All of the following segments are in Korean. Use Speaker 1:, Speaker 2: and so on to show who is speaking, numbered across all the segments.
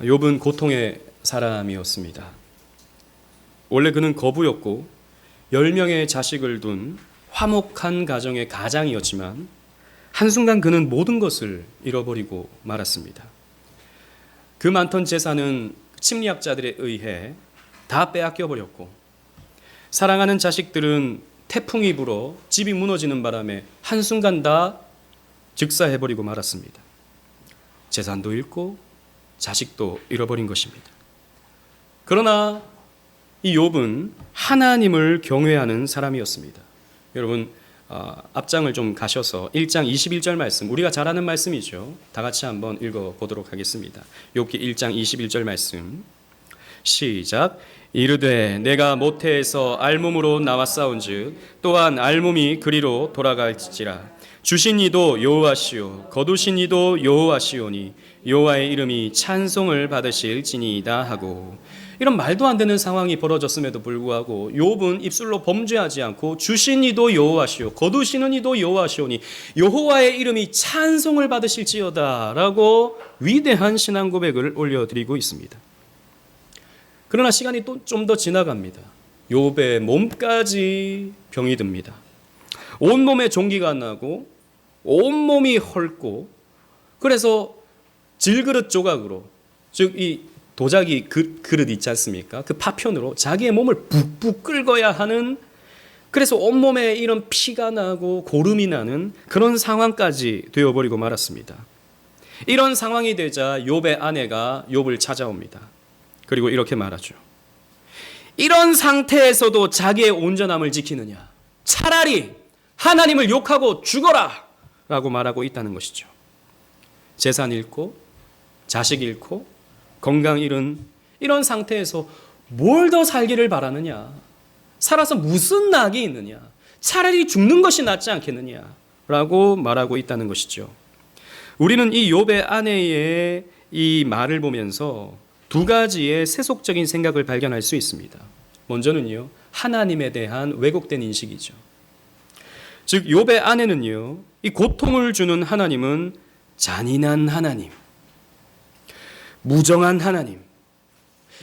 Speaker 1: 욥은 고통의 사람이었습니다. 원래 그는 거부였고 10명의 자식을 둔 화목한 가정의 가장이었지만 한순간 그는 모든 것을 잃어버리고 말았습니다. 그 많던 재산은 침략자들에 의해 다 빼앗겨 버렸고 사랑하는 자식들은 태풍이 불어 집이 무너지는 바람에 한순간 다 즉사해버리고 말았습니다. 재산도 잃고 자식도 잃어버린 것입니다. 그러나 이 욥은 하나님을 경외하는 사람이었습니다. 여러분 앞장을 좀 가셔서 1장 21절 말씀, 우리가 잘 아는 말씀이죠. 다 같이 한번 읽어보도록 하겠습니다. 욥기 1장 21절 말씀 시작. 이르되 내가 모태에서 알몸으로 나왔사온즉 또한 알몸이 그리로 돌아갈지라. 주신 이도 여호와시오 거두신 이도 여호와시오니 여호와의 이름이 찬송을 받으실지니이다 하고, 이런 말도 안 되는 상황이 벌어졌음에도 불구하고 욥은 입술로 범죄하지 않고 주신 이도 여호와시오 거두시는 이도 여호와시오니 여호와의 이름이 찬송을 받으실지어다 라고 위대한 신앙 고백을 올려드리고 있습니다. 그러나 시간이 또 좀 더 지나갑니다. 욥의 몸까지 병이 듭니다. 온몸에 종기가 나고 온몸이 헐고, 그래서 질그릇 조각으로, 즉 이 도자기 그릇 있지 않습니까? 그 파편으로 자기의 몸을 북북 긁어야 하는, 그래서 온몸에 이런 피가 나고 고름이 나는 그런 상황까지 되어버리고 말았습니다. 이런 상황이 되자 욥의 아내가 욥을 찾아옵니다. 그리고 이렇게 말하죠. 이런 상태에서도 자기의 온전함을 지키느냐? 차라리 하나님을 욕하고 죽어라! 라고 말하고 있다는 것이죠. 재산 잃고 자식 잃고 건강 잃은 이런 상태에서 뭘 더 살기를 바라느냐? 살아서 무슨 낙이 있느냐? 차라리 죽는 것이 낫지 않겠느냐? 라고 말하고 있다는 것이죠. 우리는 이 욥의 아내의 이 말을 보면서 두 가지의 세속적인 생각을 발견할 수 있습니다. 먼저는요, 하나님에 대한 왜곡된 인식이죠. 즉 욥의 아내는요, 이 고통을 주는 하나님은 잔인한 하나님, 무정한 하나님,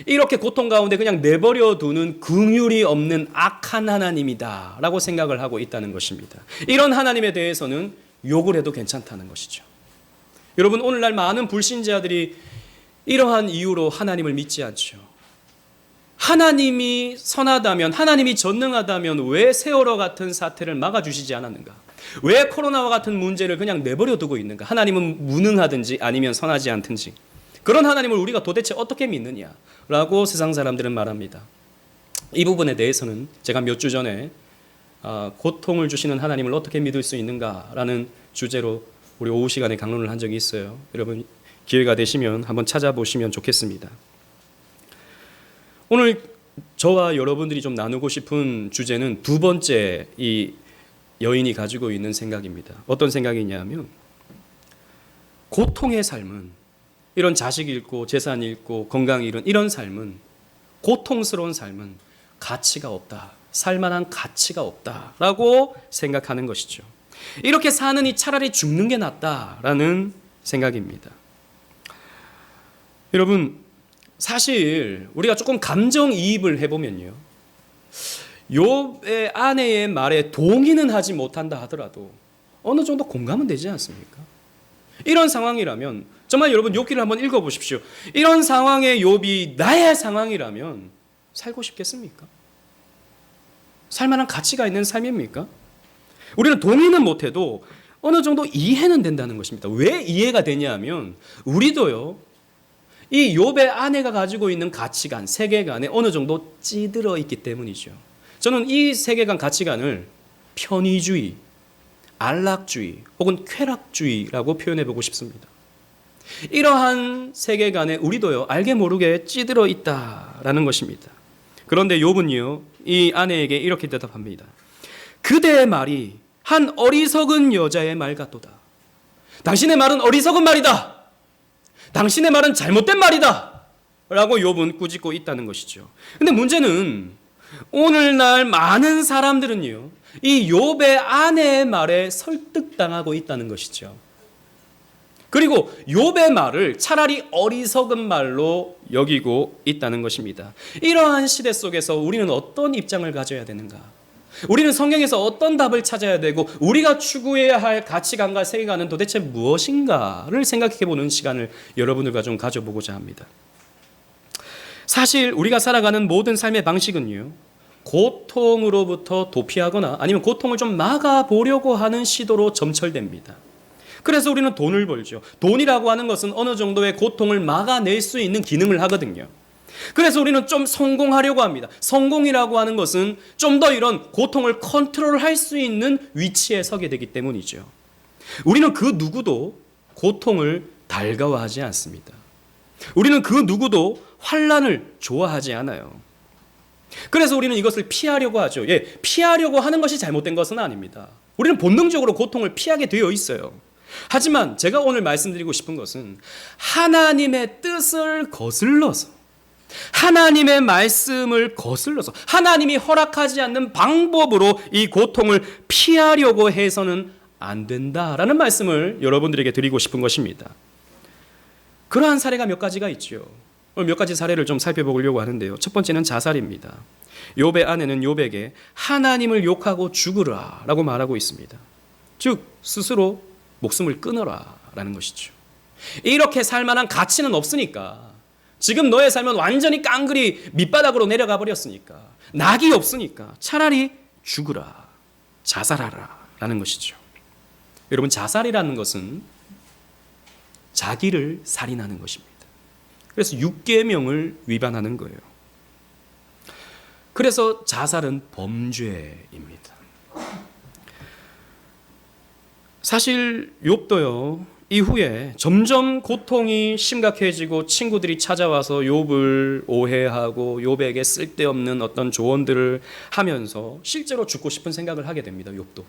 Speaker 1: 이렇게 고통 가운데 그냥 내버려 두는 긍휼이 없는 악한 하나님이다 라고 생각을 하고 있다는 것입니다. 이런 하나님에 대해서는 욕을 해도 괜찮다는 것이죠. 여러분, 오늘날 많은 불신자들이 이러한 이유로 하나님을 믿지 않죠. 하나님이 선하다면, 하나님이 전능하다면 왜 세월호 같은 사태를 막아주시지 않았는가? 왜 코로나와 같은 문제를 그냥 내버려 두고 있는가? 하나님은 무능하든지 아니면 선하지 않든지. 그런 하나님을 우리가 도대체 어떻게 믿느냐라고 세상 사람들은 말합니다. 이 부분에 대해서는 제가 몇 주 전에 고통을 주시는 하나님을 어떻게 믿을 수 있는가라는 주제로 우리 오후 시간에 강론을 한 적이 있어요. 여러분 기회가 되시면 한번 찾아보시면 좋겠습니다. 오늘 저와 여러분들이 좀 나누고 싶은 주제는 두 번째 이 여인이 가지고 있는 생각입니다. 어떤 생각이냐면, 고통의 삶은, 이런 자식 잃고 재산 잃고 건강 잃은 이런 삶은, 고통스러운 삶은 가치가 없다, 살만한 가치가 없다라고 생각하는 것이죠. 이렇게 사느니 차라리 죽는 게 낫다라는 생각입니다. 여러분, 사실 우리가 조금 감정이입을 해보면요, 욥의 아내의 말에 동의는 하지 못한다 하더라도 어느 정도 공감은 되지 않습니까? 이런 상황이라면 정말 여러분 욥기를 한번 읽어보십시오. 이런 상황의 욥이 나의 상황이라면 살고 싶겠습니까? 살만한 가치가 있는 삶입니까? 우리는 동의는 못해도 어느 정도 이해는 된다는 것입니다. 왜 이해가 되냐면, 우리도요, 이 욥의 아내가 가지고 있는 가치관, 세계관에 어느 정도 찌들어 있기 때문이죠. 저는 이 세계관, 가치관을 편의주의, 안락주의 혹은 쾌락주의라고 표현해 보고 싶습니다. 이러한 세계관에 우리도요, 알게 모르게 찌들어 있다라는 것입니다. 그런데 욥은요, 이 아내에게 이렇게 대답합니다. 그대의 말이 한 어리석은 여자의 말 같도다. 당신의 말은 어리석은 말이다. 당신의 말은 잘못된 말이다 라고 욥은 꾸짖고 있다는 것이죠. 근데 문제는 오늘날 많은 사람들은요, 이 욥의 아내의 말에 설득당하고 있다는 것이죠. 그리고 욥의 말을 차라리 어리석은 말로 여기고 있다는 것입니다. 이러한 시대 속에서 우리는 어떤 입장을 가져야 되는가? 우리는 성경에서 어떤 답을 찾아야 되고 우리가 추구해야 할 가치관과 세계관은 도대체 무엇인가를 생각해보는 시간을 여러분들과 좀 가져보고자 합니다. 사실 우리가 살아가는 모든 삶의 방식은요, 고통으로부터 도피하거나 아니면 고통을 좀 막아보려고 하는 시도로 점철됩니다. 그래서 우리는 돈을 벌죠. 돈이라고 하는 것은 어느 정도의 고통을 막아낼 수 있는 기능을 하거든요. 그래서 우리는 좀 성공하려고 합니다. 성공이라고 하는 것은 좀 더 이런 고통을 컨트롤할 수 있는 위치에 서게 되기 때문이죠. 우리는 그 누구도 고통을 달가워하지 않습니다. 우리는 그 누구도 환난을 좋아하지 않아요. 그래서 우리는 이것을 피하려고 하죠. 피하려고 하는 것이 잘못된 것은 아닙니다. 우리는 본능적으로 고통을 피하게 되어 있어요. 하지만 제가 오늘 말씀드리고 싶은 것은 하나님의 뜻을 거슬러서, 하나님의 말씀을 거슬러서, 하나님이 허락하지 않는 방법으로 이 고통을 피하려고 해서는 안 된다라는 말씀을 여러분들에게 드리고 싶은 것입니다. 그러한 사례가 몇 가지가 있죠. 몇 가지 사례를 좀 살펴보려고 하는데요. 첫 번째는 자살입니다. 욥의 아내는 욥에게 하나님을 욕하고 죽으라 라고 말하고 있습니다. 즉 스스로 목숨을 끊어라 라는 것이죠. 이렇게 살 만한 가치는 없으니까, 지금 너의 삶은 완전히 깡그리 밑바닥으로 내려가 버렸으니까, 낙이 없으니까 차라리 죽으라, 자살하라 라는 것이죠. 여러분, 자살이라는 것은 자기를 살인하는 것입니다. 그래서 6계명을 위반하는 거예요. 그래서 자살은 범죄입니다. 사실 욥도요, 이후에 점점 고통이 심각해지고 친구들이 찾아와서 욥을 오해하고 욥에게 쓸데없는 어떤 조언들을 하면서 실제로 죽고 싶은 생각을 하게 됩니다. 욥도.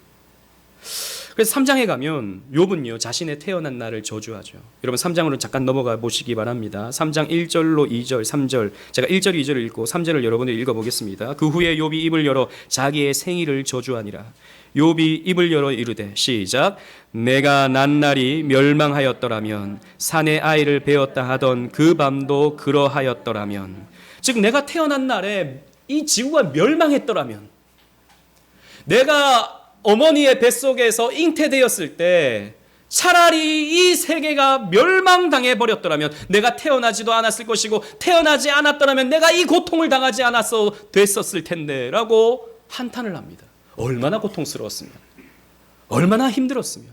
Speaker 1: 그래서 3장에 가면 욥은요, 자신의 태어난 날을 저주하죠. 여러분 3장으로 잠깐 넘어가 보시기 바랍니다. 3장 1절로 2절, 3절, 제가 1절, 2절을 읽고 3절을 여러분들이 읽어보겠습니다. 그 후에 욥이 입을 열어 자기의 생일을 저주하니라. 욥이 입을 열어 이르되, 시작. 내가 난 날이 멸망하였더라면, 산에 아이를 베었다 하던 그 밤도 그러하였더라면, 즉 내가 태어난 날에 이 지구가 멸망했더라면, 내가 어머니의 뱃속에서 잉태되었을 때 차라리 이 세계가 멸망당해 버렸더라면 내가 태어나지도 않았을 것이고, 태어나지 않았더라면 내가 이 고통을 당하지 않았어 됐었을 텐데 라고 한탄을 합니다. 얼마나 고통스러웠으면, 얼마나 힘들었으면.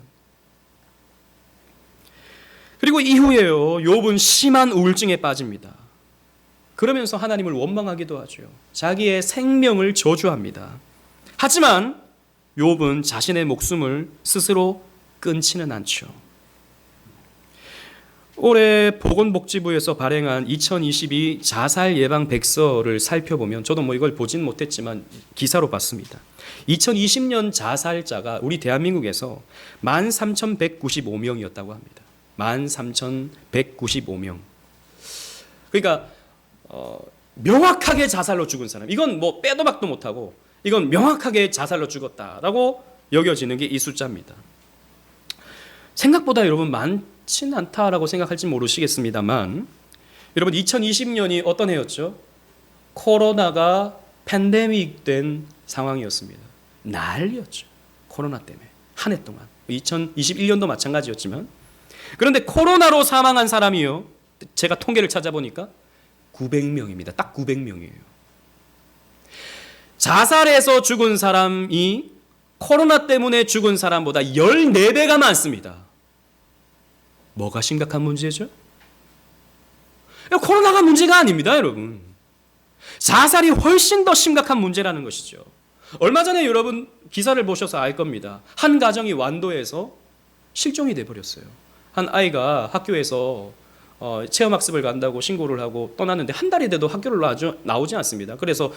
Speaker 1: 그리고 이후에요, 욥은 심한 우울증에 빠집니다. 그러면서 하나님을 원망하기도 하죠. 자기의 생명을 저주합니다. 하지만 욥은 자신의 목숨을 스스로 끊지는 않죠. 올해 보건복지부에서 발행한 2022 자살 예방 백서를 살펴보면, 저도 뭐 이걸 보진 못했지만 기사로 봤습니다. 2020년 자살자가 우리 대한민국에서 13,195명이었다고 합니다. 13,195명. 그러니까 명확하게 자살로 죽은 사람, 이건 뭐 빼도 박도 못하고 이건 명확하게 자살로 죽었다라고 여겨지는 게 이 숫자입니다. 생각보다 여러분 많지는 않다라고 생각할지 모르시겠습니다만, 여러분 2020년이 어떤 해였죠? 코로나가 팬데믹 된 상황이었습니다. 난리였죠. 코로나 때문에 한 해 동안. 2021년도 마찬가지였지만, 그런데 코로나로 사망한 사람이요, 제가 통계를 찾아보니까 900명입니다. 딱 900명이에요. 자살해서 죽은 사람이 코로나 때문에 죽은 사람보다 14배가 많습니다. 뭐가 심각한 문제죠? 코로나가 문제가 아닙니다, 여러분. 자살이 훨씬 더 심각한 문제라는 것이죠. 얼마 전에 여러분 기사를 보셔서 알 겁니다. 한 가정이 완도에서 실종이 돼버렸어요. 한 아이가 학교에서 체험학습을 간다고 신고를 하고 떠났는데 한 달이 돼도 학교를 나오지 않습니다. 그래서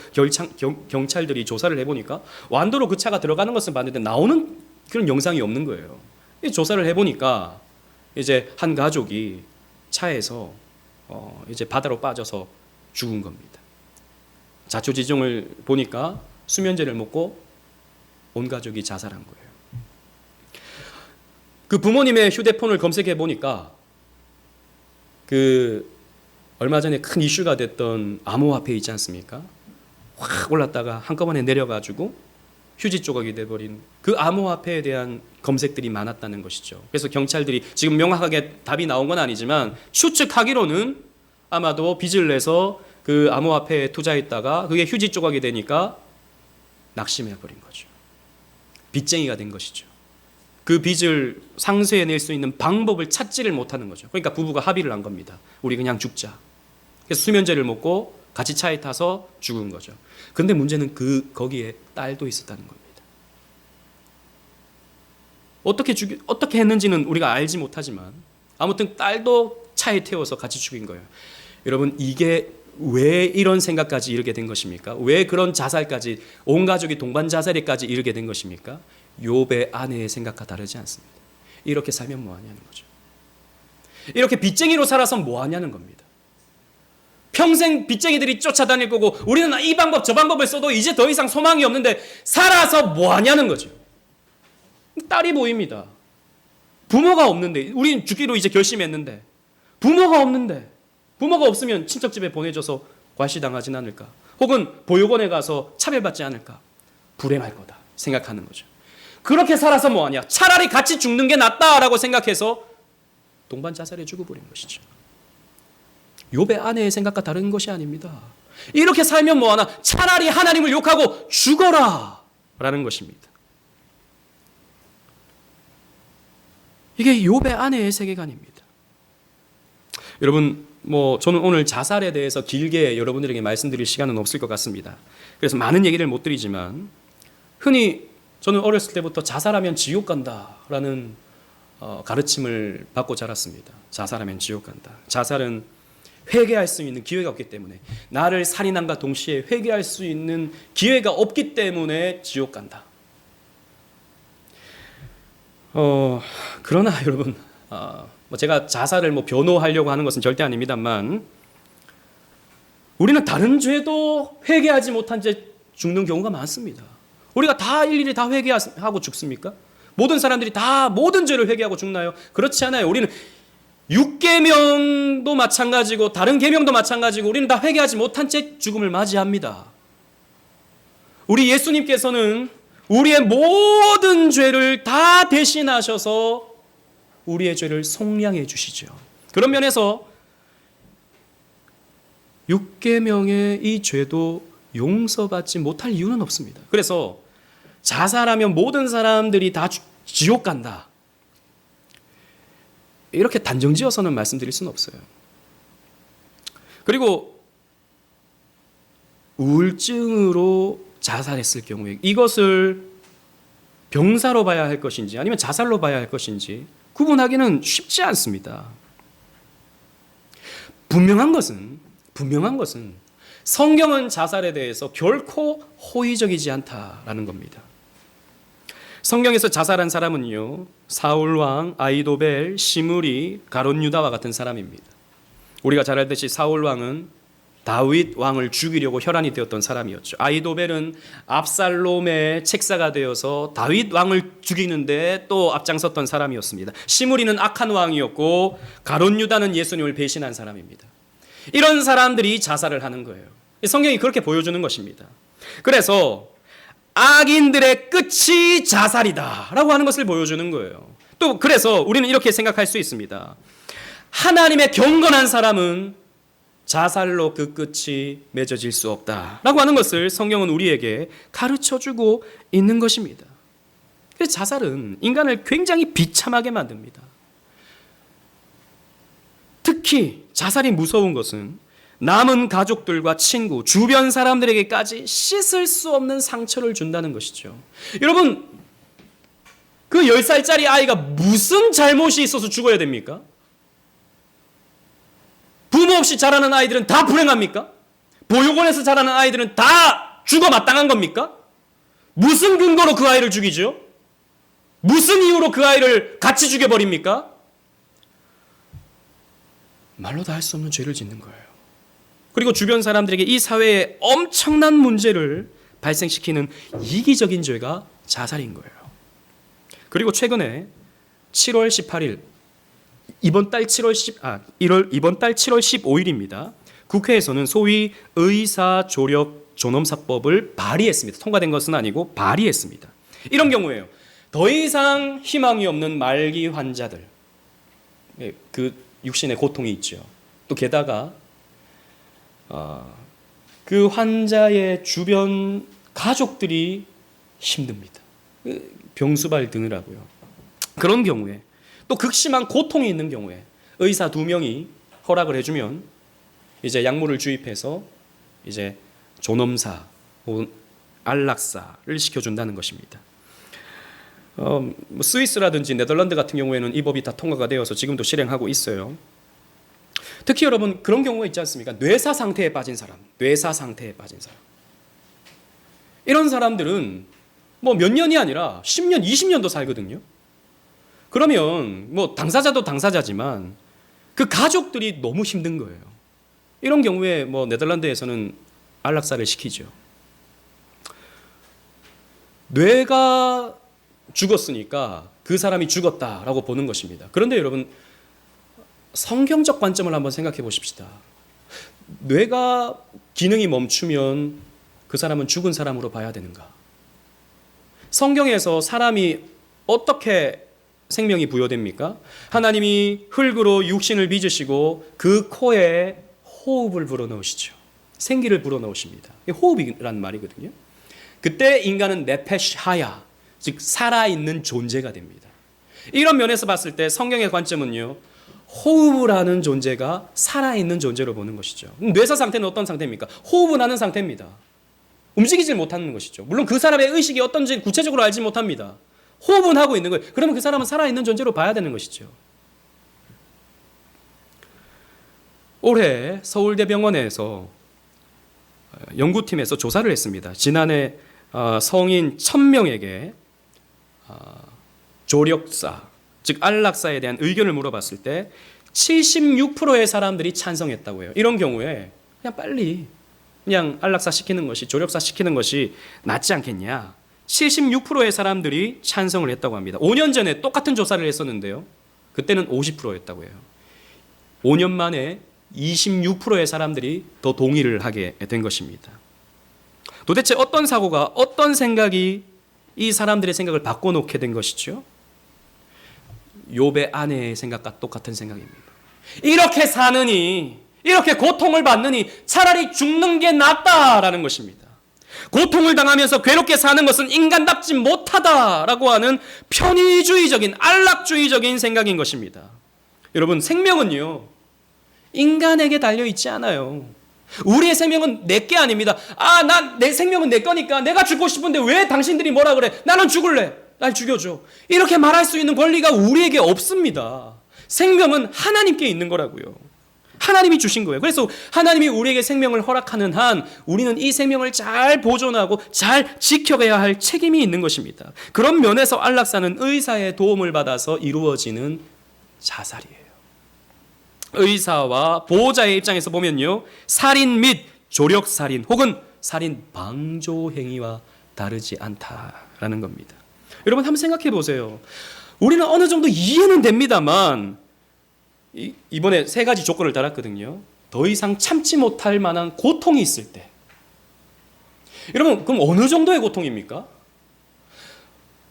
Speaker 1: 경찰들이 조사를 해보니까 완도로 그 차가 들어가는 것은 봤는데 나오는 그런 영상이 없는 거예요. 조사를 해보니까 이제 한 가족이 차에서 이제 바다로 빠져서 죽은 겁니다. 자초지종을 보니까 수면제를 먹고 온 가족이 자살한 거예요. 그 부모님의 휴대폰을 검색해 보니까 그 얼마 전에 큰 이슈가 됐던 암호화폐 있지 않습니까? 확 올랐다가 한꺼번에 내려가지고 휴지 조각이 돼버린 그 암호화폐에 대한 검색들이 많았다는 것이죠. 그래서 경찰들이 지금 명확하게 답이 나온 건 아니지만 추측하기로는 아마도 빚을 내서 그 암호화폐에 투자했다가 그게 휴지 조각이 되니까 낙심해버린 거죠. 빚쟁이가 된 것이죠. 그 빚을 상쇄해낼 수 있는 방법을 찾지를 못하는 거죠. 그러니까 부부가 합의를 한 겁니다. 우리 그냥 죽자. 그래서 수면제를 먹고 같이 차에 타서 죽은 거죠. 근데 문제는 거기에 딸도 있었다는 겁니다. 어떻게 했는지는 우리가 알지 못하지만 아무튼 딸도 차에 태워서 같이 죽인 거예요. 여러분, 이게 왜 이런 생각까지 이르게 된 것입니까? 왜 그런 자살까지, 온 가족이 동반 자살에까지 이르게 된 것입니까? 욥의 아내의 생각과 다르지 않습니다. 이렇게 살면 뭐하냐는 거죠. 이렇게 빚쟁이로 살아서 뭐하냐는 겁니다. 평생 빚쟁이들이 쫓아다닐 거고 우리는 이 방법 저 방법을 써도 이제 더 이상 소망이 없는데 살아서 뭐하냐는 거죠. 딸이 보입니다. 부모가 없는데, 우리는 죽기로 이제 결심했는데 부모가 없는데, 부모가 없으면 친척집에 보내줘서 과시당하진 않을까, 혹은 보육원에 가서 차별받지 않을까, 불행할 거다 생각하는 거죠. 그렇게 살아서 뭐하냐, 차라리 같이 죽는 게 낫다라고 생각해서 동반 자살에 죽어버린 것이죠. 욥의 아내의 생각과 다른 것이 아닙니다. 이렇게 살면 뭐하나, 차라리 하나님을 욕하고 죽어라 라는 것입니다. 이게 욥의 아내의 세계관입니다. 여러분, 저는 오늘 자살에 대해서 길게 여러분들에게 말씀드릴 시간은 없을 것 같습니다. 그래서 많은 얘기를 못 드리지만, 흔히 저는 어렸을 때부터 자살하면 지옥 간다라는 가르침을 받고 자랐습니다. 자살하면 지옥 간다. 자살은 회개할 수 있는 기회가 없기 때문에, 나를 살인함과 동시에 회개할 수 있는 기회가 없기 때문에 지옥 간다. 그러나 여러분, 제가 자살을 변호하려고 하는 것은 절대 아닙니다만, 우리는 다른 죄도 회개하지 못한 채 죽는 경우가 많습니다. 우리가 다 일일이 다 회개하고 죽습니까? 모든 사람들이 다 모든 죄를 회개하고 죽나요? 그렇지 않아요. 우리는 6계명도 마찬가지고 다른 계명도 마찬가지고 우리는 다 회개하지 못한 채 죽음을 맞이합니다. 우리 예수님께서는 우리의 모든 죄를 다 대신하셔서 우리의 죄를 속량해 주시죠. 그런 면에서 6계명의 이 죄도 용서받지 못할 이유는 없습니다. 그래서 자살하면 모든 사람들이 다 지옥 간다, 이렇게 단정지어서는 말씀드릴 수는 없어요. 그리고 우울증으로 자살했을 경우에 이것을 병사로 봐야 할 것인지 아니면 자살로 봐야 할 것인지 구분하기는 쉽지 않습니다. 분명한 것은 성경은 자살에 대해서 결코 호의적이지 않다라는 겁니다. 성경에서 자살한 사람은요, 사울왕, 아히도벨, 시므리, 가론 유다와 같은 사람입니다. 우리가 잘 알듯이 사울왕은 다윗 왕을 죽이려고 혈안이 되었던 사람이었죠. 아히도벨은 압살롬의 책사가 되어서 다윗 왕을 죽이는데 또 앞장섰던 사람이었습니다. 시므리는 악한 왕이었고, 가론 유다는 예수님을 배신한 사람입니다. 이런 사람들이 자살을 하는 거예요. 성경이 그렇게 보여주는 것입니다. 그래서 악인들의 끝이 자살이다 라고 하는 것을 보여주는 거예요. 또 그래서 우리는 이렇게 생각할 수 있습니다. 하나님의 경건한 사람은 자살로 그 끝이 맺어질 수 없다 라고 하는 것을 성경은 우리에게 가르쳐주고 있는 것입니다. 그래서 자살은 인간을 굉장히 비참하게 만듭니다. 특히 자살이 무서운 것은 남은 가족들과 친구, 주변 사람들에게까지 씻을 수 없는 상처를 준다는 것이죠. 여러분, 그 10살짜리 아이가 무슨 잘못이 있어서 죽어야 됩니까? 부모 없이 자라는 아이들은 다 불행합니까? 보육원에서 자라는 아이들은 다 죽어 마땅한 겁니까? 무슨 근거로 그 아이를 죽이죠? 무슨 이유로 그 아이를 같이 죽여버립니까? 말로 다 할 수 없는 죄를 짓는 거예요. 그리고 주변 사람들에게 이 사회에 엄청난 문제를 발생시키는 이기적인 죄가 자살인 거예요. 그리고 최근에 7월 18일 이번 달 7월 15일입니다. 국회에서는 소위 의사 조력 존엄사법을 발의했습니다. 통과된 것은 아니고 발의했습니다. 이런 경우에요. 더 이상 희망이 없는 말기 환자들, 그 육신의 고통이 있죠. 또 게다가 그 환자의 주변 가족들이 힘듭니다. 병수발 드느라고요. 그런 경우에 또 극심한 고통이 있는 경우에 의사 2명이 허락을 해주면 이제 약물을 주입해서 이제 존엄사 혹은 안락사를 시켜준다는 것입니다. 스위스라든지 네덜란드 같은 경우에는 이 법이 다 통과가 되어서 지금도 실행하고 있어요. 특히 여러분 그런 경우가 있지 않습니까? 뇌사 상태에 빠진 사람. 이런 사람들은 뭐 몇 년이 아니라 10년, 20년도 살거든요. 그러면 뭐 당사자도 당사자지만 그 가족들이 너무 힘든 거예요. 이런 경우에 뭐 네덜란드에서는 안락사를 시키죠. 뇌가 죽었으니까 그 사람이 죽었다라고 보는 것입니다. 그런데 여러분 성경적 관점을 한번 생각해 보십시다. 뇌가 기능이 멈추면 그 사람은 죽은 사람으로 봐야 되는가? 성경에서 사람이 어떻게 생명이 부여됩니까? 하나님이 흙으로 육신을 빚으시고 그 코에 호흡을 불어넣으시죠. 생기를 불어넣으십니다. 호흡이란 말이거든요. 그때 인간은 네페시 하야, 즉 살아있는 존재가 됩니다. 이런 면에서 봤을 때 성경의 관점은요, 호흡을 하는 존재가 살아있는 존재로 보는 것이죠. 뇌사 상태는 어떤 상태입니까? 호흡은 하는 상태입니다. 움직이질 못하는 것이죠. 물론 그 사람의 의식이 어떤지 구체적으로 알지 못합니다. 호흡은 하고 있는 거예요. 그러면 그 사람은 살아있는 존재로 봐야 되는 것이죠. 올해 서울대병원에서 연구팀에서 조사를 했습니다. 지난해 성인 1000명에게 조력사, 즉 안락사에 대한 의견을 물어봤을 때 76%의 사람들이 찬성했다고 해요. 이런 경우에 그냥 빨리 그냥 안락사 시키는 것이, 조력사 시키는 것이 낫지 않겠냐. 76%의 사람들이 찬성을 했다고 합니다. 5년 전에 똑같은 조사를 했었는데요. 그때는 50%였다고 해요. 5년 만에 26%의 사람들이 더 동의를 하게 된 것입니다. 도대체 어떤 사고가, 어떤 생각이 이 사람들의 생각을 바꿔놓게 된 것이죠? 욥의 아내의 생각과 똑같은 생각입니다. 이렇게 사느니, 이렇게 고통을 받느니 차라리 죽는 게 낫다라는 것입니다. 고통을 당하면서 괴롭게 사는 것은 인간답지 못하다라고 하는 편의주의적인, 안락주의적인 생각인 것입니다. 여러분, 생명은요, 인간에게 달려있지 않아요. 우리의 생명은 내게 아닙니다. 내 생명은 내 거니까 내가 죽고 싶은데 왜 당신들이 뭐라 그래? 나는 죽을래. 날 죽여줘. 이렇게 말할 수 있는 권리가 우리에게 없습니다. 생명은 하나님께 있는 거라고요. 하나님이 주신 거예요. 그래서 하나님이 우리에게 생명을 허락하는 한 우리는 이 생명을 잘 보존하고 잘 지켜가야 할 책임이 있는 것입니다. 그런 면에서 안락사는 의사의 도움을 받아서 이루어지는 자살이에요. 의사와 보호자의 입장에서 보면요, 살인 및 조력살인 혹은 살인 방조 행위와 다르지 않다라는 겁니다. 여러분 한번 생각해 보세요. 우리는 어느 정도 이해는 됩니다만 이번에 3가지 조건을 달았거든요. 더 이상 참지 못할 만한 고통이 있을 때. 여러분 그럼 어느 정도의 고통입니까?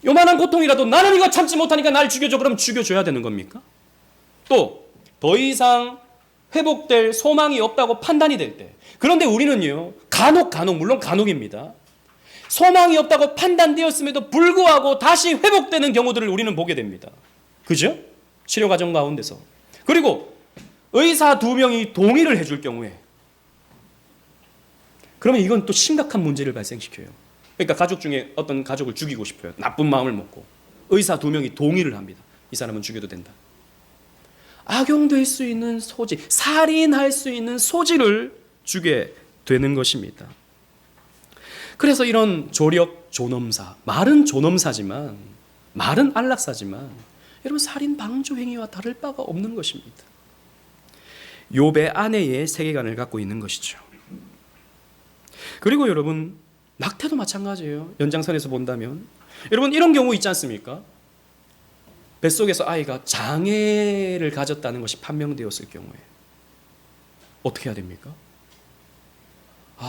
Speaker 1: 요만한 고통이라도 나는 이거 참지 못하니까 날 죽여줘. 그럼 죽여줘야 되는 겁니까? 또 더 이상 회복될 소망이 없다고 판단이 될 때. 그런데 우리는요, 간혹 물론 간혹입니다. 소망이 없다고 판단되었음에도 불구하고 다시 회복되는 경우들을 우리는 보게 됩니다. 그죠? 치료 과정 가운데서. 그리고 의사 2명이 동의를 해줄 경우에 그러면 이건 또 심각한 문제를 발생시켜요. 그러니까 가족 중에 어떤 가족을 죽이고 싶어요. 나쁜 마음을 먹고 의사 2명이 동의를 합니다. 이 사람은 죽여도 된다. 악용될 수 있는 소지, 살인할 수 있는 소지를 주게 되는 것입니다. 그래서 이런 조력 존엄사, 말은 존엄사지만, 말은 안락사지만 여러분 살인 방조 행위와 다를 바가 없는 것입니다. 욥의 아내의 세계관을 갖고 있는 것이죠. 그리고 여러분 낙태도 마찬가지예요. 연장선에서 본다면 여러분 이런 경우 있지 않습니까? 뱃속에서 아이가 장애를 가졌다는 것이 판명되었을 경우에 어떻게 해야 됩니까?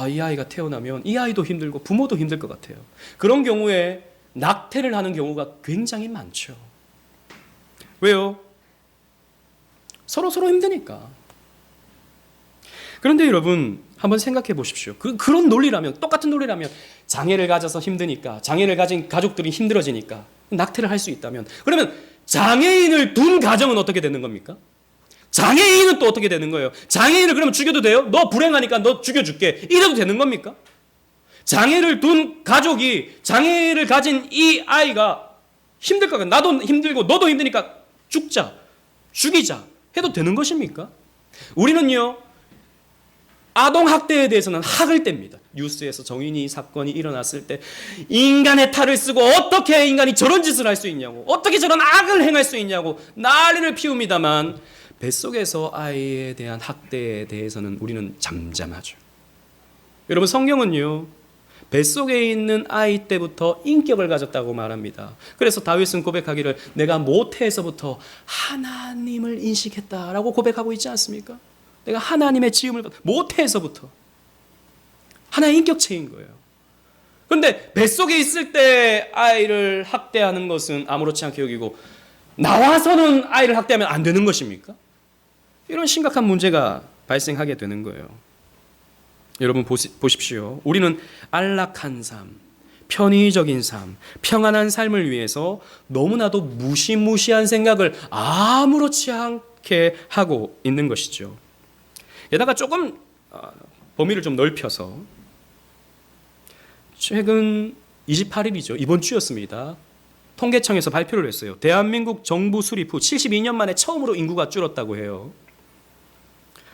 Speaker 1: 이 아이가 태어나면 이 아이도 힘들고 부모도 힘들 것 같아요. 그런 경우에 낙태를 하는 경우가 굉장히 많죠. 왜요? 서로 힘드니까. 그런데 여러분 한번 생각해 보십시오. 그런 논리라면, 똑같은 논리라면 장애를 가져서 힘드니까, 장애를 가진 가족들이 힘들어지니까 낙태를 할 수 있다면, 그러면 장애인을 둔 가정은 어떻게 되는 겁니까? 장애인은 또 어떻게 되는 거예요? 장애인을 그러면 죽여도 돼요? 너 불행하니까 너 죽여줄게, 이래도 되는 겁니까? 장애를 둔 가족이 장애를 가진 이 아이가 힘들 것 같아, 나도 힘들고 너도 힘드니까 죽이자 해도 되는 것입니까? 우리는요, 아동학대에 대해서는 학을 뗍니다. 뉴스에서 정인이 사건이 일어났을 때 인간의 탈을 쓰고 어떻게 인간이 저런 짓을 할 수 있냐고, 어떻게 저런 악을 행할 수 있냐고 난리를 피웁니다만, 뱃속에서 아이에 대한 학대에 대해서는 우리는 잠잠하죠. 여러분, 성경은요, 뱃속에 있는 아이 때부터 인격을 가졌다고 말합니다. 그래서 다윗은 고백하기를 내가 모태에서부터 하나님을 인식했다라고 고백하고 있지 않습니까? 내가 하나님의 지음을 모태에서부터 하나의 인격체인 거예요. 그런데 뱃속에 있을 때 아이를 학대하는 것은 아무렇지 않게 여기고 나와서는 아이를 학대하면 안 되는 것입니까? 이런 심각한 문제가 발생하게 되는 거예요. 여러분 보십시오. 우리는 안락한 삶, 편의적인 삶, 평안한 삶을 위해서 너무나도 무시무시한 생각을 아무렇지 않게 하고 있는 것이죠. 게다가 조금 범위를 좀 넓혀서 최근 28일이죠. 이번 주였습니다. 통계청에서 발표를 했어요. 대한민국 정부 수립 후 72년 만에 처음으로 인구가 줄었다고 해요.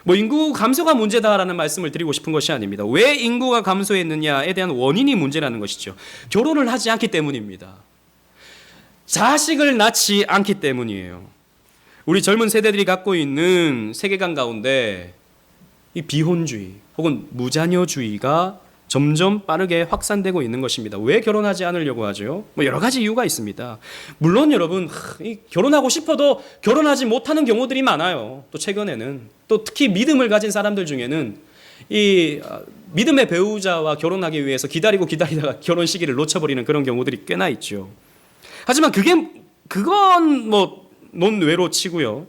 Speaker 1: 인구 감소가 문제다라는 말씀을 드리고 싶은 것이 아닙니다. 왜 인구가 감소했느냐에 대한 원인이 문제라는 것이죠. 결혼을 하지 않기 때문입니다. 자식을 낳지 않기 때문이에요. 우리 젊은 세대들이 갖고 있는 세계관 가운데 이 비혼주의 혹은 무자녀주의가 점점 빠르게 확산되고 있는 것입니다. 왜 결혼하지 않으려고 하죠? 여러 가지 이유가 있습니다. 물론 여러분, 결혼하고 싶어도 결혼하지 못하는 경우들이 많아요. 또 최근에는 또 특히 믿음을 가진 사람들 중에는 이 믿음의 배우자와 결혼하기 위해서 기다리다가 결혼 시기를 놓쳐버리는 그런 경우들이 꽤나 있죠. 하지만 그건 논외로 치고요.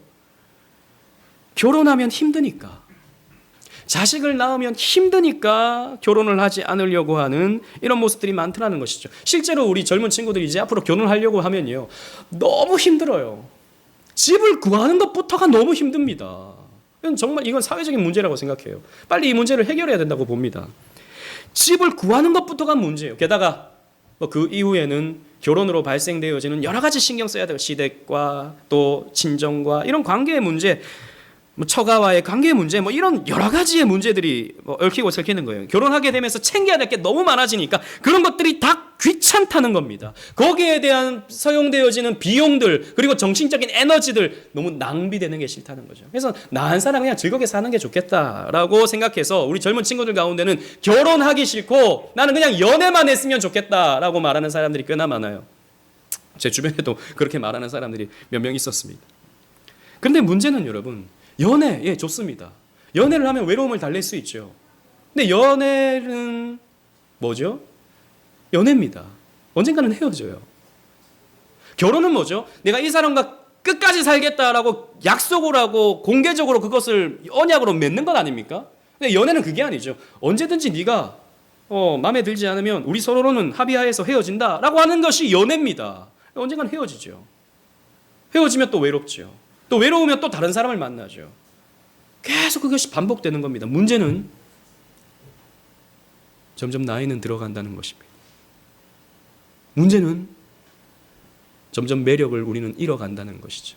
Speaker 1: 결혼하면 힘드니까, 자식을 낳으면 힘드니까 결혼을 하지 않으려고 하는 이런 모습들이 많더라는 것이죠. 실제로 우리 젊은 친구들이 이제 앞으로 결혼하려고 하면요, 너무 힘들어요. 집을 구하는 것부터가 너무 힘듭니다. 정말 이건 사회적인 문제라고 생각해요. 빨리 이 문제를 해결해야 된다고 봅니다. 집을 구하는 것부터가 문제예요. 게다가 그 이후에는 결혼으로 발생되어지는 여러 가지 신경 써야 될 시댁과 또 친정과 이런 관계의 문제, 처가와의 관계 문제, 이런 여러 가지의 문제들이 얽히고 설키는 거예요. 결혼하게 되면서 챙겨야 될 게 너무 많아지니까 그런 것들이 다 귀찮다는 겁니다. 거기에 대한 사용되어지는 비용들, 그리고 정신적인 에너지들 너무 낭비되는 게 싫다는 거죠. 그래서 나 한 사람 그냥 즐겁게 사는 게 좋겠다라고 생각해서 우리 젊은 친구들 가운데는 결혼하기 싫고 나는 그냥 연애만 했으면 좋겠다라고 말하는 사람들이 꽤나 많아요. 제 주변에도 그렇게 말하는 사람들이 몇 명 있었습니다. 그런데 문제는 여러분, 연애, 좋습니다. 연애를 하면 외로움을 달랠 수 있죠. 근데 연애는 뭐죠? 연애입니다. 언젠가는 헤어져요. 결혼은 뭐죠? 내가 이 사람과 끝까지 살겠다라고 약속을 하고 공개적으로 그것을 언약으로 맺는 것 아닙니까? 근데 연애는 그게 아니죠. 언제든지 네가 마음에 들지 않으면 우리 서로는 합의하에서 헤어진다라고 하는 것이 연애입니다. 언젠가는 헤어지죠. 헤어지면 또 외롭죠. 또 외로우면 또 다른 사람을 만나죠. 계속 그것이 반복되는 겁니다. 문제는 점점 나이는 들어간다는 것입니다. 문제는 점점 매력을 우리는 잃어간다는 것이죠.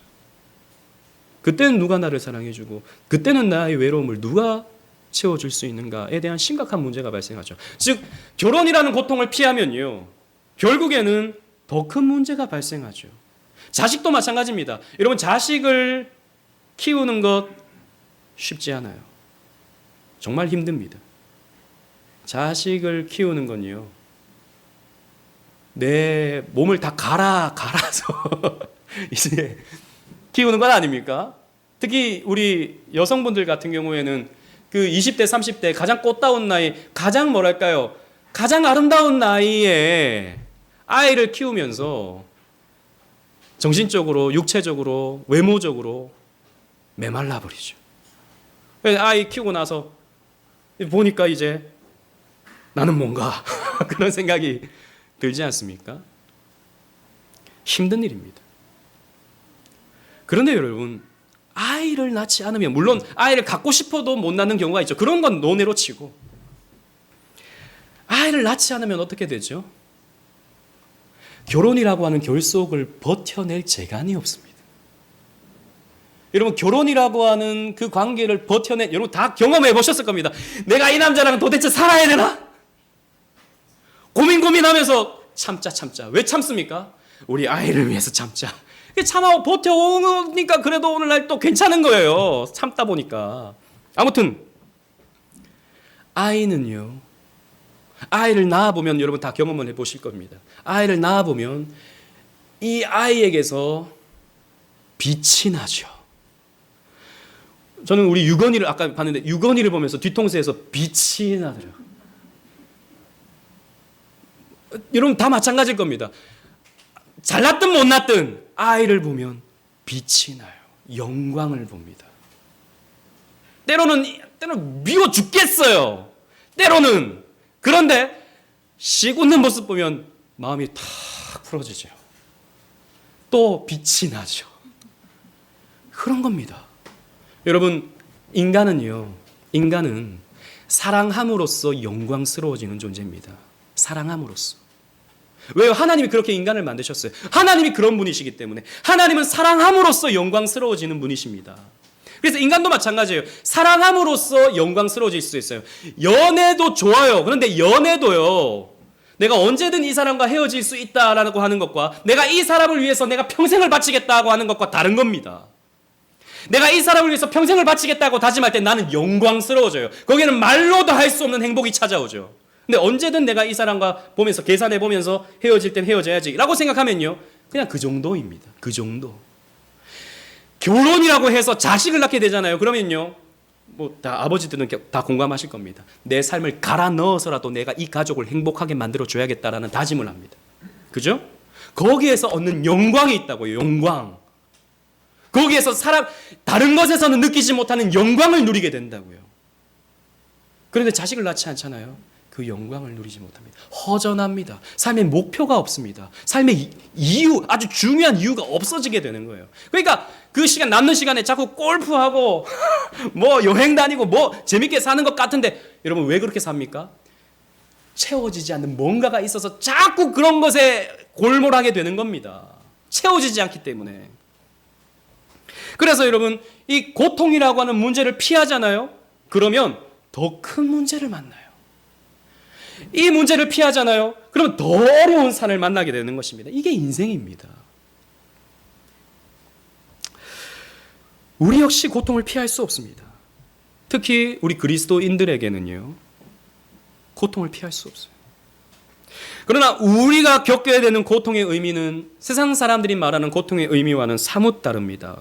Speaker 1: 그때는 누가 나를 사랑해주고 그때는 나의 외로움을 누가 채워줄 수 있는가에 대한 심각한 문제가 발생하죠. 즉 결혼이라는 고통을 피하면요, 결국에는 더 큰 문제가 발생하죠. 자식도 마찬가지입니다. 여러분, 자식을 키우는 것 쉽지 않아요. 정말 힘듭니다. 자식을 키우는 건요, 내 몸을 다 갈아서 이제 키우는 건 아닙니까? 특히 우리 여성분들 같은 경우에는 그 20대, 30대 가장 꽃다운 나이, 가장 뭐랄까요? 가장 아름다운 나이에 아이를 키우면서 정신적으로, 육체적으로, 외모적으로 메말라 버리죠. 아이 키우고 나서 보니까 이제 나는 뭔가 그런 생각이 들지 않습니까? 힘든 일입니다. 그런데 여러분, 아이를 낳지 않으면, 물론 아이를 갖고 싶어도 못 낳는 경우가 있죠. 그런 건 논외로 치고, 아이를 낳지 않으면 어떻게 되죠? 결혼이라고 하는 결속을 버텨낼 재간이 없습니다. 여러분, 결혼이라고 하는 그 관계를 여러분 다 경험해 보셨을 겁니다. 내가 이 남자랑 도대체 살아야 되나? 고민하면서 참자. 왜 참습니까? 우리 아이를 위해서 참자. 참아 버텨오니까 그래도 오늘날 또 괜찮은 거예요. 참다 보니까. 아무튼 아이는요. 아이를 낳아보면 여러분 다 경험을 해보실 겁니다. 아이를 낳아보면 이 아이에게서 빛이 나죠. 저는 우리 유건이를 아까 봤는데 유건이를 보면서 뒤통수에서 빛이 나더라고요. 여러분 다 마찬가지일 겁니다. 잘났든 못났든 아이를 보면 빛이 나요. 영광을 봅니다. 때로는 미워 죽겠어요. 때로는. 그런데 씩 웃는 모습 보면 마음이 탁 풀어지죠. 또 빛이 나죠. 그런 겁니다. 여러분, 인간은 사랑함으로써 영광스러워지는 존재입니다. 사랑함으로써. 왜요? 하나님이 그렇게 인간을 만드셨어요. 하나님이 그런 분이시기 때문에. 하나님은 사랑함으로써 영광스러워지는 분이십니다. 그래서 인간도 마찬가지예요. 사랑함으로써 영광스러워질 수 있어요. 연애도 좋아요. 그런데 연애도요, 내가 언제든 이 사람과 헤어질 수 있다라고 하는 것과 내가 이 사람을 위해서 내가 평생을 바치겠다고 하는 것과 다른 겁니다. 내가 이 사람을 위해서 평생을 바치겠다고 다짐할 때 나는 영광스러워져요. 거기에는 말로도 할 수 없는 행복이 찾아오죠. 근데 언제든 내가 이 사람과 보면서 계산해 보면서 헤어질 땐 헤어져야지 라고 생각하면요, 그냥 그 정도입니다. 그 정도. 결혼이라고 해서 자식을 낳게 되잖아요. 그러면요, 뭐 다 아버지들은 다 공감하실 겁니다. 내 삶을 갈아 넣어서라도 내가 이 가족을 행복하게 만들어 줘야겠다라는 다짐을 합니다. 그죠? 거기에서 얻는 영광이 있다고요. 영광. 거기에서 다른 것에서는 느끼지 못하는 영광을 누리게 된다고요. 그런데 자식을 낳지 않잖아요. 그 영광을 누리지 못합니다. 허전합니다. 삶의 목표가 없습니다. 삶의 이유, 아주 중요한 이유가 없어지게 되는 거예요. 그러니까 그 시간, 남는 시간에 자꾸 골프하고 뭐 여행 다니고 뭐 재밌게 사는 것 같은데, 여러분 왜 그렇게 삽니까? 채워지지 않는 뭔가가 있어서 자꾸 그런 것에 골몰하게 되는 겁니다. 채워지지 않기 때문에. 그래서 여러분, 이 고통이라고 하는 문제를 피하잖아요. 그러면 더 큰 문제를 만나요. 이 문제를 피하잖아요. 그러면 더 어려운 산을 만나게 되는 것입니다. 이게 인생입니다. 우리 역시 고통을 피할 수 없습니다. 특히 우리 그리스도인들에게는요, 고통을 피할 수 없어요. 그러나 우리가 겪어야 되는 고통의 의미는 세상 사람들이 말하는 고통의 의미와는 사뭇 다릅니다.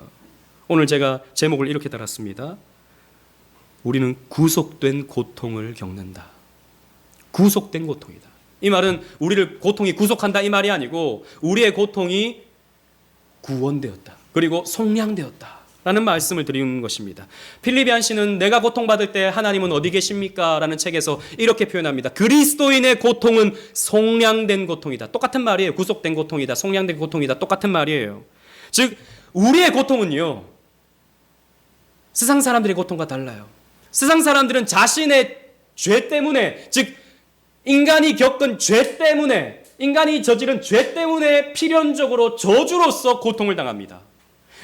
Speaker 1: 오늘 제가 제목을 이렇게 달았습니다. 우리는 구속된 고통을 겪는다. 구속된 고통이다. 이 말은 우리를 고통이 구속한다 이 말이 아니고 우리의 고통이 구원되었다. 그리고 속량되었다 라는 말씀을 드리는 것입니다. 필리비안 씨는 내가 고통받을 때 하나님은 어디 계십니까? 라는 책에서 이렇게 표현합니다. 그리스도인의 고통은 속량된 고통이다. 똑같은 말이에요. 구속된 고통이다. 속량된 고통이다. 똑같은 말이에요. 즉 우리의 고통은요, 세상 사람들의 고통과 달라요. 세상 사람들은 자신의 죄 때문에, 즉 인간이 겪은 죄 때문에, 인간이 저지른 죄 때문에 필연적으로 저주로서 고통을 당합니다.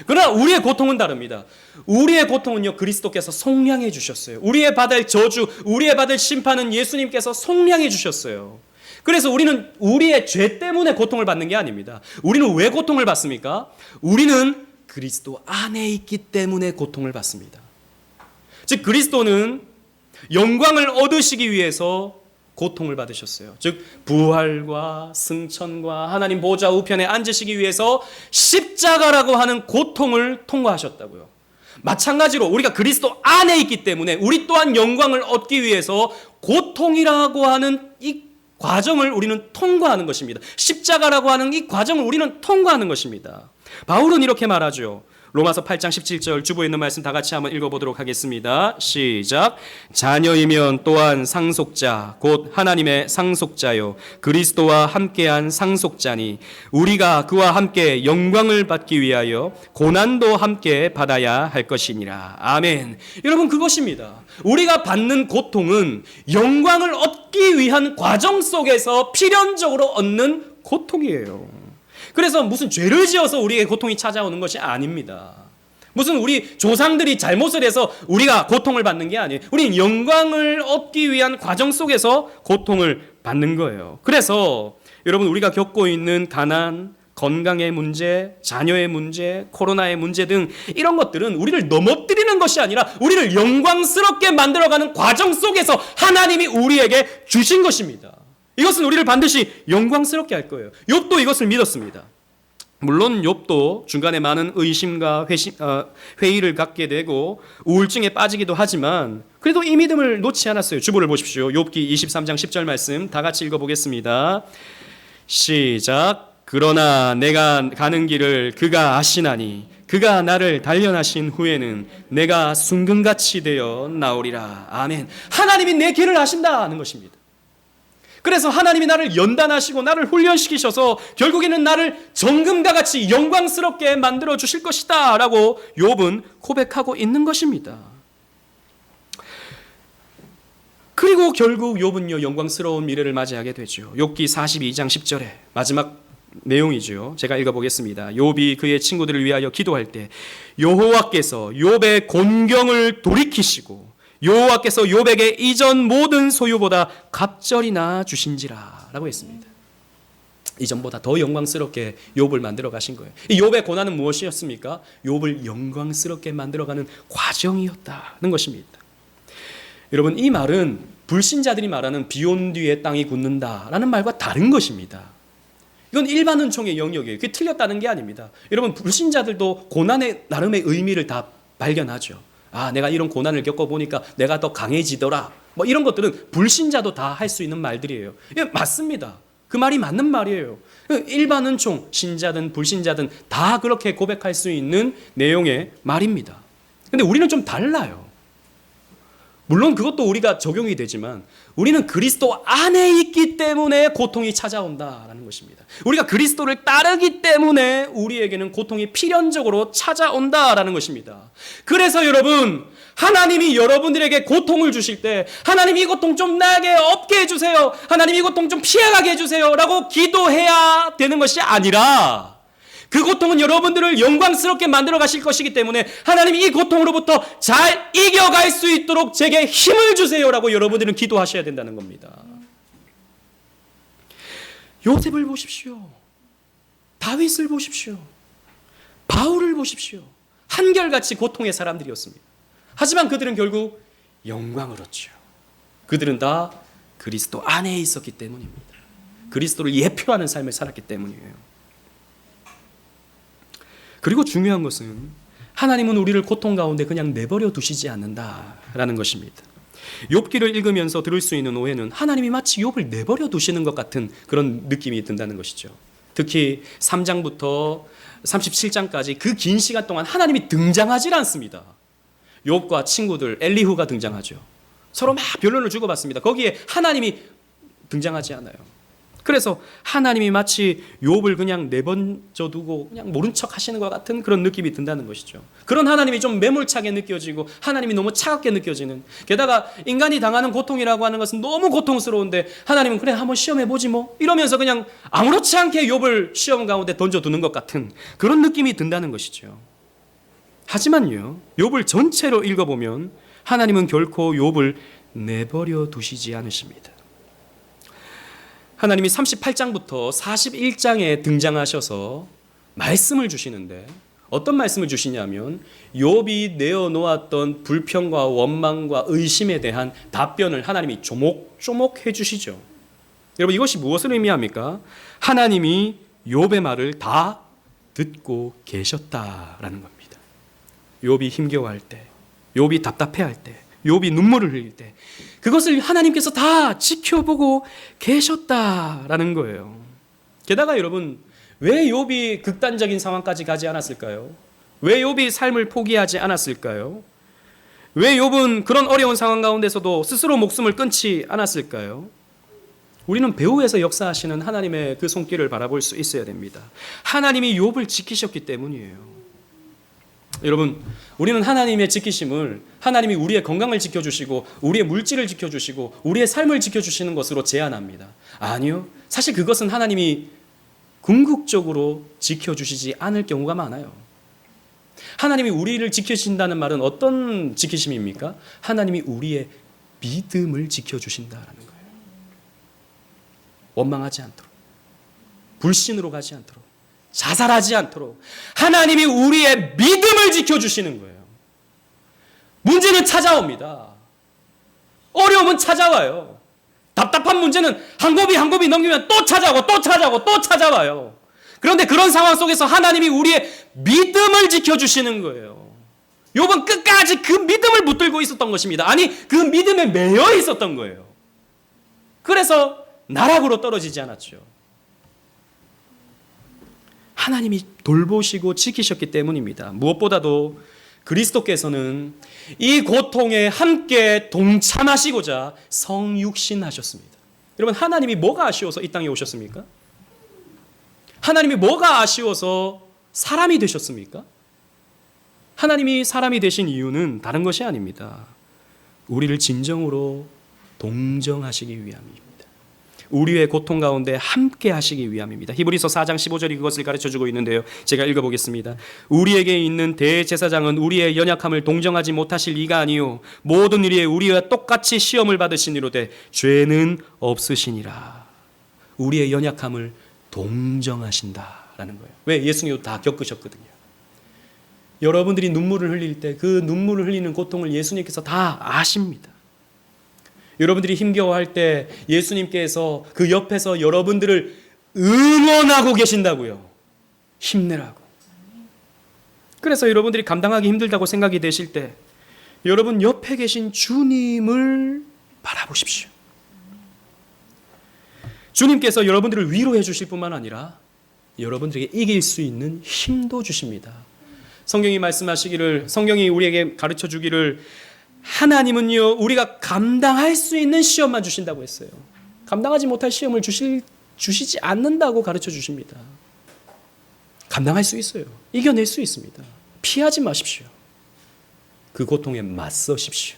Speaker 1: 그러나 우리의 고통은 다릅니다. 우리의 고통은요, 그리스도께서 속량해 주셨어요. 우리의 받을 저주, 우리의 받을 심판은 예수님께서 속량해 주셨어요. 그래서 우리는 우리의 죄 때문에 고통을 받는 게 아닙니다. 우리는 왜 고통을 받습니까? 우리는 그리스도 안에 있기 때문에 고통을 받습니다. 즉 그리스도는 영광을 얻으시기 위해서 고통을 받으셨어요. 즉 부활과 승천과 하나님 보좌 우편에 앉으시기 위해서 십자가라고 하는 고통을 통과하셨다고요. 마찬가지로 우리가 그리스도 안에 있기 때문에 우리 또한 영광을 얻기 위해서 고통이라고 하는 이 과정을 우리는 통과하는 것입니다. 십자가라고 하는 이 과정을 우리는 통과하는 것입니다. 바울은 이렇게 말하죠. 로마서 8장 17절 주보에 있는 말씀 다 같이 한번 읽어보도록 하겠습니다. 시작. 자녀이면 또한 상속자 곧 하나님의 상속자요 그리스도와 함께한 상속자니 우리가 그와 함께 영광을 받기 위하여 고난도 함께 받아야 할 것이니라. 아멘. 여러분, 그것입니다. 우리가 받는 고통은 영광을 얻기 위한 과정 속에서 필연적으로 얻는 고통이에요. 그래서 무슨 죄를 지어서 우리에게 고통이 찾아오는 것이 아닙니다. 무슨 우리 조상들이 잘못을 해서 우리가 고통을 받는 게 아니에요. 우리는 영광을 얻기 위한 과정 속에서 고통을 받는 거예요. 그래서 여러분, 우리가 겪고 있는 가난, 건강의 문제, 자녀의 문제, 코로나의 문제 등 이런 것들은 우리를 넘어뜨리는 것이 아니라 우리를 영광스럽게 만들어가는 과정 속에서 하나님이 우리에게 주신 것입니다. 이것은 우리를 반드시 영광스럽게 할 거예요. 욥도 이것을 믿었습니다. 물론 욥도 중간에 많은 의심과 회의를 갖게 되고 우울증에 빠지기도 하지만 그래도 이 믿음을 놓지 않았어요. 주보를 보십시오. 욥기 23장 10절 말씀 다 같이 읽어보겠습니다. 시작. 그러나 내가 가는 길을 그가 아시나니 그가 나를 단련하신 후에는 내가 순금같이 되어 나오리라. 아멘. 하나님이 내 길을 아신다는 것입니다. 그래서 하나님이 나를 연단하시고 나를 훈련시키셔서 결국에는 나를 정금과 같이 영광스럽게 만들어 주실 것이다 라고 욥은 고백하고 있는 것입니다. 그리고 결국 욥은요 영광스러운 미래를 맞이하게 되죠. 욥기 42장 10절에 마지막 내용이죠. 제가 읽어보겠습니다. 욥이 그의 친구들을 위하여 기도할 때 여호와께서 욥의 곤경을 돌이키시고 여호와께서 욥에게 이전 모든 소유보다 갑절이나 주신지라 라고 했습니다. 이전보다 더 영광스럽게 욥을 만들어 가신 거예요. 이 욥의 고난은 무엇이었습니까? 욥을 영광스럽게 만들어가는 과정이었다는 것입니다. 여러분, 이 말은 불신자들이 말하는 비온 뒤에 땅이 굳는다라는 말과 다른 것입니다. 이건 일반 은총의 영역이에요. 그게 틀렸다는 게 아닙니다. 여러분, 불신자들도 고난의 나름의 의미를 다 발견하죠. 아, 내가 이런 고난을 겪어보니까 내가 더 강해지더라. 뭐 이런 것들은 불신자도 다 할 수 있는 말들이에요. 예, 맞습니다. 그 말이 맞는 말이에요. 일반 은총, 신자든 불신자든 다 그렇게 고백할 수 있는 내용의 말입니다. 근데 우리는 좀 달라요. 물론 그것도 우리가 적용이 되지만 우리는 그리스도 안에 있기 때문에 고통이 찾아온다라는 것입니다. 우리가 그리스도를 따르기 때문에 우리에게는 고통이 필연적으로 찾아온다라는 것입니다. 그래서 여러분, 하나님이 여러분들에게 고통을 주실 때 하나님 이 고통 좀 나게 없게 해주세요. 하나님 이 고통 좀 피해가게 해주세요 라고 기도해야 되는 것이 아니라 그 고통은 여러분들을 영광스럽게 만들어 가실 것이기 때문에 하나님이 이 고통으로부터 잘 이겨갈 수 있도록 제게 힘을 주세요라고 여러분들은 기도하셔야 된다는 겁니다. 요셉을 보십시오. 다윗을 보십시오. 바울을 보십시오. 한결같이 고통의 사람들이었습니다. 하지만 그들은 결국 영광을 얻죠. 그들은 다 그리스도 안에 있었기 때문입니다. 그리스도를 예표하는 삶을 살았기 때문이에요. 그리고 중요한 것은 하나님은 우리를 고통 가운데 그냥 내버려 두시지 않는다라는 것입니다. 욥기를 읽으면서 들을 수 있는 오해는 하나님이 마치 욥을 내버려 두시는 것 같은 그런 느낌이 든다는 것이죠. 특히 3장부터 37장까지 그 긴 시간 동안 하나님이 등장하지 않습니다. 욥과 친구들 엘리후가 등장하죠. 서로 막 변론을 주고받습니다. 거기에 하나님이 등장하지 않아요. 그래서 하나님이 마치 욥을 그냥 내버려 두고 그냥 모른 척 하시는 것 같은 그런 느낌이 든다는 것이죠. 그런 하나님이 좀 매몰차게 느껴지고 하나님이 너무 차갑게 느껴지는, 게다가 인간이 당하는 고통이라고 하는 것은 너무 고통스러운데 하나님은 그래 한번 시험해보지 뭐 이러면서 그냥 아무렇지 않게 욥을 시험 가운데 던져두는 것 같은 그런 느낌이 든다는 것이죠. 하지만요, 욥을 전체로 읽어보면 하나님은 결코 욥을 내버려 두시지 않으십니다. 하나님이 38장부터 41장에 등장하셔서 말씀을 주시는데 어떤 말씀을 주시냐면 욥이 내어놓았던 불평과 원망과 의심에 대한 답변을 하나님이 조목조목 해주시죠. 여러분, 이것이 무엇을 의미합니까? 하나님이 욥의 말을 다 듣고 계셨다라는 겁니다. 욥이 힘겨워할 때, 욥이 답답해할 때, 욥이 눈물을 흘릴 때 그것을 하나님께서 다 지켜보고 계셨다라는 거예요. 게다가 여러분, 왜 욥이 극단적인 상황까지 가지 않았을까요? 왜 욥이 삶을 포기하지 않았을까요? 왜 욥은 그런 어려운 상황 가운데서도 스스로 목숨을 끊지 않았을까요? 우리는 배후에서 역사하시는 하나님의 그 손길을 바라볼 수 있어야 됩니다. 하나님이 욥을 지키셨기 때문이에요. 여러분, 우리는 하나님의 지키심을 하나님이 우리의 건강을 지켜주시고 우리의 물질을 지켜주시고 우리의 삶을 지켜주시는 것으로 제한합니다. 아니요. 사실 그것은 하나님이 궁극적으로 지켜주시지 않을 경우가 많아요. 하나님이 우리를 지켜주신다는 말은 어떤 지키심입니까? 하나님이 우리의 믿음을 지켜주신다는 거예요. 원망하지 않도록, 불신으로 가지 않도록, 자살하지 않도록 하나님이 우리의 믿음을 지켜주시는 거예요. 문제는 찾아옵니다. 어려움은 찾아와요. 답답한 문제는 한 곱이 넘기면 또 찾아오고 또 찾아오고 또 찾아와요. 그런데 그런 상황 속에서 하나님이 우리의 믿음을 지켜주시는 거예요. 욥은 끝까지 그 믿음을 붙들고 있었던 것입니다. 아니, 그 믿음에 매여 있었던 거예요. 그래서 나락으로 떨어지지 않았죠. 하나님이 돌보시고 지키셨기 때문입니다. 무엇보다도 그리스도께서는 이 고통에 함께 동참하시고자 성육신하셨습니다. 여러분, 하나님이 뭐가 아쉬워서 이 땅에 오셨습니까? 하나님이 뭐가 아쉬워서 사람이 되셨습니까? 하나님이 사람이 되신 이유는 다른 것이 아닙니다. 우리를 진정으로 동정하시기 위함입니다. 우리의 고통 가운데 함께 하시기 위함입니다. 히브리서 4장 15절이 그것을 가르쳐주고 있는데요. 제가 읽어보겠습니다. 우리에게 있는 대제사장은 우리의 연약함을 동정하지 못하실 이가 아니요 모든 일에 우리와 똑같이 시험을 받으시니로되 죄는 없으시니라. 우리의 연약함을 동정하신다라는 거예요. 왜? 예수님도 다 겪으셨거든요. 여러분들이 눈물을 흘릴 때 그 눈물을 흘리는 고통을 예수님께서 다 아십니다. 여러분들이 힘겨워할 때 예수님께서 그 옆에서 여러분들을 응원하고 계신다고요. 힘내라고. 그래서 여러분들이 감당하기 힘들다고 생각이 되실 때 여러분 옆에 계신 주님을 바라보십시오. 주님께서 여러분들을 위로해 주실 뿐만 아니라 여러분들에게 이길 수 있는 힘도 주십니다. 성경이 말씀하시기를, 성경이 우리에게 가르쳐 주기를 하나님은요 우리가 감당할 수 있는 시험만 주신다고 했어요. 감당하지 못할 시험을 주시지 않는다고 가르쳐 주십니다. 감당할 수 있어요. 이겨낼 수 있습니다. 피하지 마십시오. 그 고통에 맞서십시오.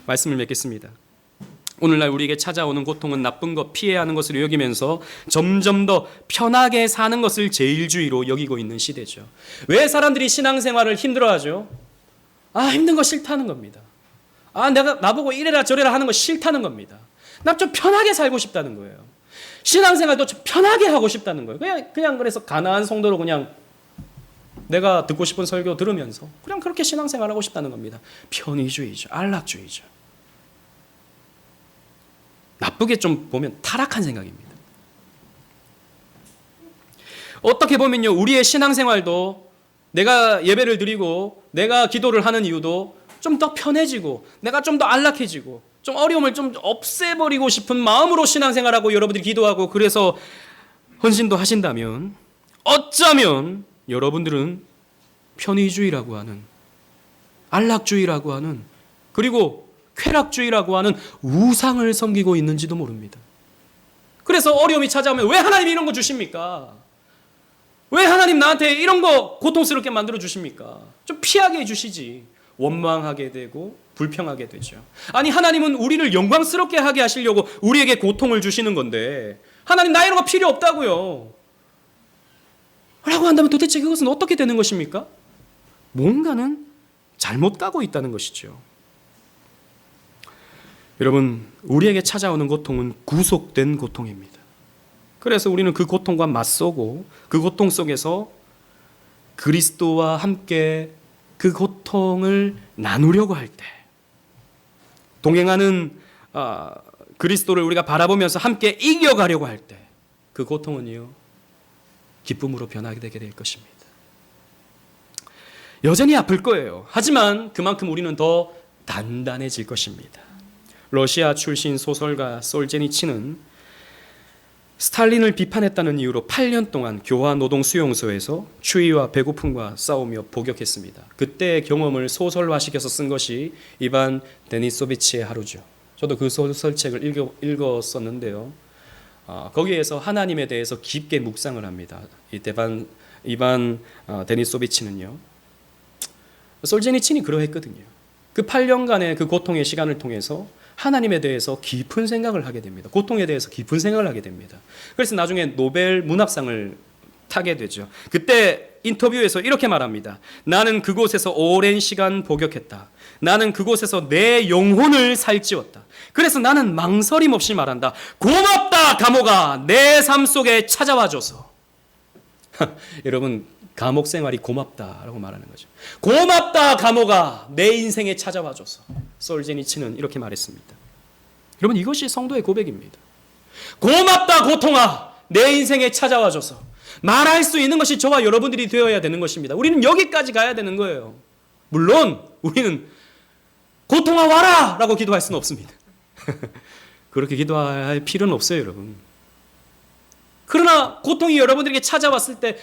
Speaker 1: 말씀을 맺겠습니다. 오늘날 우리에게 찾아오는 고통은 나쁜 것, 피해야 하는 것으로 여기면서 점점 더 편하게 사는 것을 제일주의로 여기고 있는 시대죠. 왜 사람들이 신앙생활을 힘들어하죠? 힘든 거 싫다는 겁니다. 내가 나보고 이래라 저래라 하는 거 싫다는 겁니다. 나 좀 편하게 살고 싶다는 거예요. 신앙생활도 좀 편하게 하고 싶다는 거예요. 그냥 그래서 가난한 성도로 그냥 내가 듣고 싶은 설교 들으면서 그냥 그렇게 신앙생활하고 싶다는 겁니다. 편의주의죠. 안락주의죠. 나쁘게 좀 보면 타락한 생각입니다. 어떻게 보면요, 우리의 신앙생활도 내가 예배를 드리고 내가 기도를 하는 이유도 좀 더 편해지고 내가 좀 더 안락해지고 좀 어려움을 좀 없애버리고 싶은 마음으로 신앙생활하고 여러분들이 기도하고 그래서 헌신도 하신다면 어쩌면 여러분들은 편의주의라고 하는, 안락주의라고 하는, 그리고 쾌락주의라고 하는 우상을 섬기고 있는지도 모릅니다. 그래서 어려움이 찾아오면 왜 하나님이 이런 거 주십니까? 왜 하나님 나한테 이런 거 고통스럽게 만들어 주십니까? 좀 피하게 해주시지. 원망하게 되고 불평하게 되죠. 아니, 하나님은 우리를 영광스럽게 하게 하시려고 우리에게 고통을 주시는 건데 하나님 나 이런 거 필요 없다고요 라고 한다면 도대체 그것은 어떻게 되는 것입니까? 뭔가는 잘못 가고 있다는 것이죠. 여러분, 우리에게 찾아오는 고통은 구속된 고통입니다. 그래서 우리는 그 고통과 맞서고 그 고통 속에서 그리스도와 함께 그 고통을 나누려고 할 때, 동행하는 그리스도를 우리가 바라보면서 함께 이겨가려고 할 때, 그 고통은요 기쁨으로 변하게 되게 될 것입니다. 여전히 아플 거예요. 하지만 그만큼 우리는 더 단단해질 것입니다. 러시아 출신 소설가 솔제니치는 스탈린을 비판했다는 이유로 8년 동안 교화노동 수용소에서 추위와 배고픔과 싸우며 복역했습니다. 그때의 경험을 소설화시켜서 쓴 것이 이반 데니소비치의 하루죠. 저도 그 소설책을 읽었었는데요. 거기에서 하나님에 대해서 깊게 묵상을 합니다. 이반 데니소비치는요. 솔제니친이 그러했거든요. 그 8년간의 그 고통의 시간을 통해서 하나님에 대해서 깊은 생각을 하게 됩니다. 고통에 대해서 깊은 생각을 하게 됩니다. 그래서 나중에 노벨 문학상을 타게 되죠. 그때 인터뷰에서 이렇게 말합니다. 나는 그곳에서 오랜 시간 복역했다. 나는 그곳에서 내 영혼을 살찌웠다. 그래서 나는 망설임 없이 말한다. 고맙다 감옥아, 내 삶 속에 찾아와줘서. 여러분, 감옥 생활이 고맙다라고 말하는 거죠. 고맙다 감옥아, 내 인생에 찾아와줘서. 솔제니치는 이렇게 말했습니다. 여러분, 이것이 성도의 고백입니다. 고맙다 고통아, 내 인생에 찾아와줘서. 말할 수 있는 것이 저와 여러분들이 되어야 되는 것입니다. 우리는 여기까지 가야 되는 거예요. 물론 우리는 고통아 와라 라고 기도할 수는 없습니다. 그렇게 기도할 필요는 없어요, 여러분. 그러나 고통이 여러분들에게 찾아왔을 때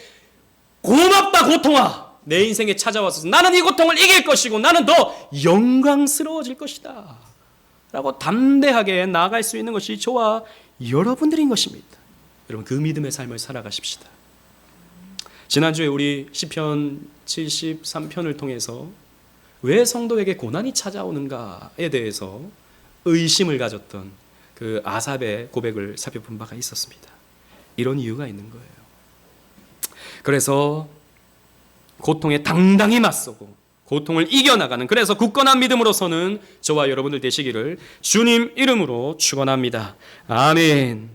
Speaker 1: 고맙다 고통아, 내 인생에 찾아와서 나는 이 고통을 이길 것이고 나는 더 영광스러워질 것이다 라고 담대하게 나아갈 수 있는 것이 저와 여러분들인 것입니다. 여러분, 그 믿음의 삶을 살아가십시다. 지난주에 우리 시편 73편을 통해서 왜 성도에게 고난이 찾아오는가에 대해서 의심을 가졌던 그 아삽의 고백을 살펴본 바가 있었습니다. 이런 이유가 있는 거예요. 그래서 고통에 당당히 맞서고 고통을 이겨나가는, 그래서 굳건한 믿음으로서는 저와 여러분들 되시기를 주님 이름으로 축원합니다. 아멘.